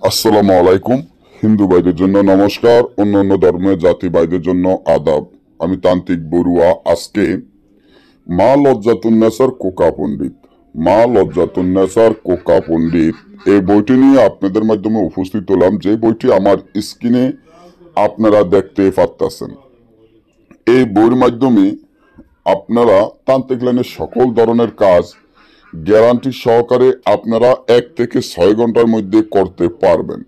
আসসালামু আলাইকুম। হিন্দু ভাইদের জন্য নমস্কার, অন্যান্য ধর্মের জাতি ভাইদের জন্য আদাব। আমি তান্ত্রিক বড়ুয়া। আজকে মা লজ্জাতুন্নেসার কোকা পণ্ডিত, মা লজ্জাতুন্নেসার কোকা পণ্ডিত এই বইটি নিয়ে আপনাদের মাধ্যমে উপস্থিত হলাম। যে বইটি আমার স্ক্রিনে আপনারা দেখতে পারতেছেন। এই বইয়ের মাধ্যমে আপনারা তান্ত্রিক লাইনের সকল ধরনের কাজ গ্যারান্টি সহকারে আপনারা 1 থেকে 6 ঘন্টার মধ্যে করতে পারবেন।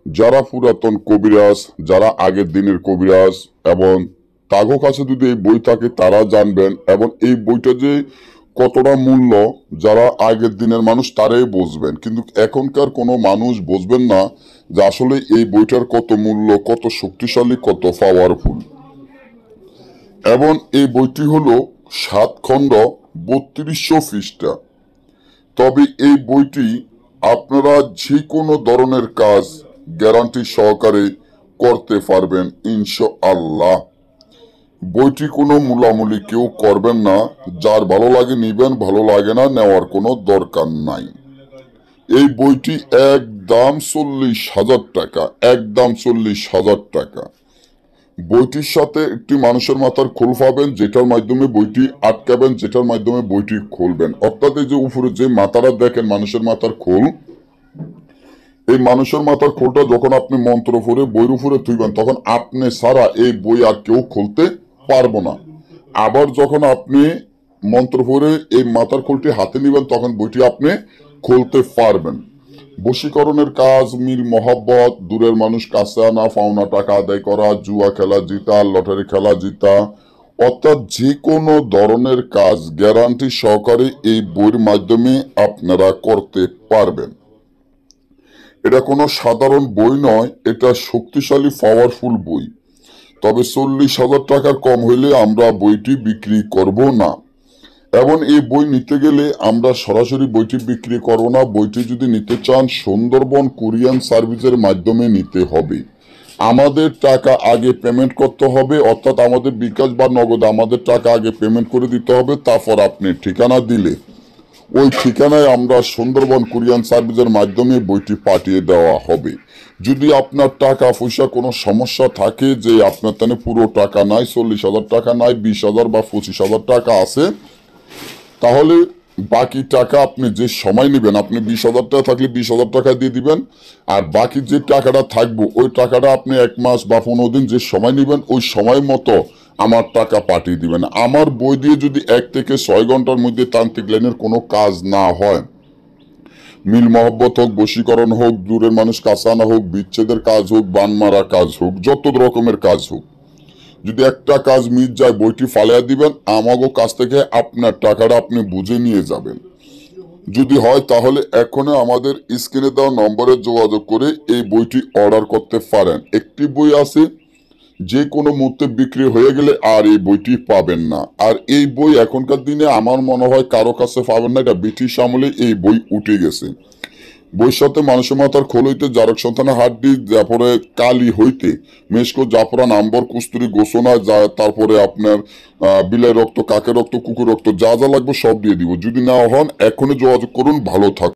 যারা পুরাতন কবিরাজ, যারা আগের দিনের কবিরাজ এবং তাগো কাছে যদি এই বই থাকে তারা জানবেন, এবং এই বইটা যে কতটা মূল্য যারা আগের দিনের মানুষ তারাই বুঝবেন, কিন্তু এখনকার কোনো মানুষ বুঝবেন না যে আসলে এই বইটার কত মূল্য, কত শক্তিশালী, কত পাওয়ারফুল। এবং এই বইটি হলো 7 খণ্ড, 3200 পৃষ্ঠা। তবে এই বইটি আপনারা যে কোনো ধরনের কাজ গ্যারান্টি সহকারে করতে পারবেন ইনশাআল্লাহ। বইটি কোনো মূলামূলি কেউ করবেন না। যার ভালো লাগে নিবেন, ভালো লাগে না নেওয়ার কোনো দরকার নাই। এই বইটি একদম 40,000 টাকা, একদম 40,000 টাকা। বইটির সাথে একটি মানুষের মাথার খোল পাবেন, যেটার মাধ্যমে বইটি আটকাবেন, যেটার মাধ্যমে বইটি খুলবেন। অর্থাৎ এই যে উপরে যে মাথাটা দেখেন মানুষের মাথার খোল, এই মানুষের মাথার খোলটা যখন আপনি মন্ত্র পড়ে বইয়ের উপরে থুইবেন তখন আপনি ছাড়া এই বই আর কেউ খুলতে পারবো না। আবার যখন আপনি মন্ত্র পড়ে এই মাথার খোলটি হাতে নিবেন তখন বইটি আপনি খুলতে পারবেন। বশীকরণের কাজ, মিল মহব্বত, দূরের মানুষ কাছে আনা, পাওনা টাকা আদায় করা, জুয়া খেলা জিতা, লটারি খেলা জিতা, অর্থাৎ যে কোনো ধরনের কাজ গ্যারান্টি সহকারে এই বইয়ের মাধ্যমে আপনারা করতে পারবেন। এটা কোনো সাধারণ বই নয়, এটা শক্তিশালী পাওয়ারফুল বই। তবে 40,000 টাকার কম হইলে আমরা বইটি বিক্রি করব না। এবং এই বই নিতে গেলে আমরা সরাসরি বইটি বিক্রি করব না। বইটি যদি নিতে চান সুন্দরবন কুরিয়ান সার্ভিসের মাধ্যমে নিতে হবে। আমাদের টাকা আগে পেমেন্ট করতে হবে, অর্থাৎ আমাদের বিকাশ বা নগদ আমাদের টাকা আগে পেমেন্ট করে দিতে হবে। তারপর আপনি ঠিকানা দিলে ওই ঠিকানায় আমরা সুন্দরবন কুরিয়ান সার্ভিসের মাধ্যমে বইটি পাঠিয়ে দেওয়া হবে। যদি আপনার টাকা পয়সা কোনো সমস্যা থাকে, যে আপনার তেনে পুরো টাকা নাই, 40,000 টাকা নাই, 20,000 বা 25,000 টাকা আছে, তাহলে বাকি টাকা আপনি যে সময় নেবেন, আপনি 20,000 টাকা থাকলে 20,000 টাকা দিয়ে দিবেন, আর বাকি যে টাকাটা থাকবো ওই টাকাটা আপনি 1 মাস বা 15 দিন যে সময় নেবেন ওই সময় মতো আমার টাকা পাঠিয়ে দিবেন। আমার বই দিয়ে যদি 1 থেকে 6 ঘন্টার মধ্যে তান্ত্রিক লাইনের কোনো কাজ না হয়, মিল মহব্বত হোক, বশীকরণ হোক, দূরের মানুষ কাছে আনা হোক, বিচ্ছেদের কাজ হোক, বান মারা কাজ হোক, যত রকমের কাজ হোক, যদি একটা কাজ মিস যায় বইটি ফালিয়ে দিবেন, আমাগো কাছ থেকে আপনার টাকাটা আপনি বুঝে নিয়ে যাবেন। যদি হয় তাহলে এখনো আমাদের স্ক্রিনে দেওয়া নম্বরে যোগাযোগ করে এই বইটি অর্ডার করতে পারেন। একটি বই আছে যে কোনো মুহূর্তে বিক্রি হয়ে গেলে আর এই বইটি পাবেন না। আর এই বই এখনকার দিনে আমার মনে হয় কারো কাছে পাবেন না। এটা ব্রিটিশ আমলে এই বই উঠে গেছে। বইয়ের সাথে মানুষের মাথার খোল হইতে, জারক সন্তানের হাড্ডি, তারপরে কালি হইতে মেশকো, জাফরান, আম্বর, কস্তুরি, গোসনা, তারপরে আপনার বিলাই রক্ত, কাকের রক্ত, কুকুর রক্ত, যা যা লাগবে সব দিয়ে দিব। যদি না হন এখনই যোগাযোগ করুন। ভালো থাকুন।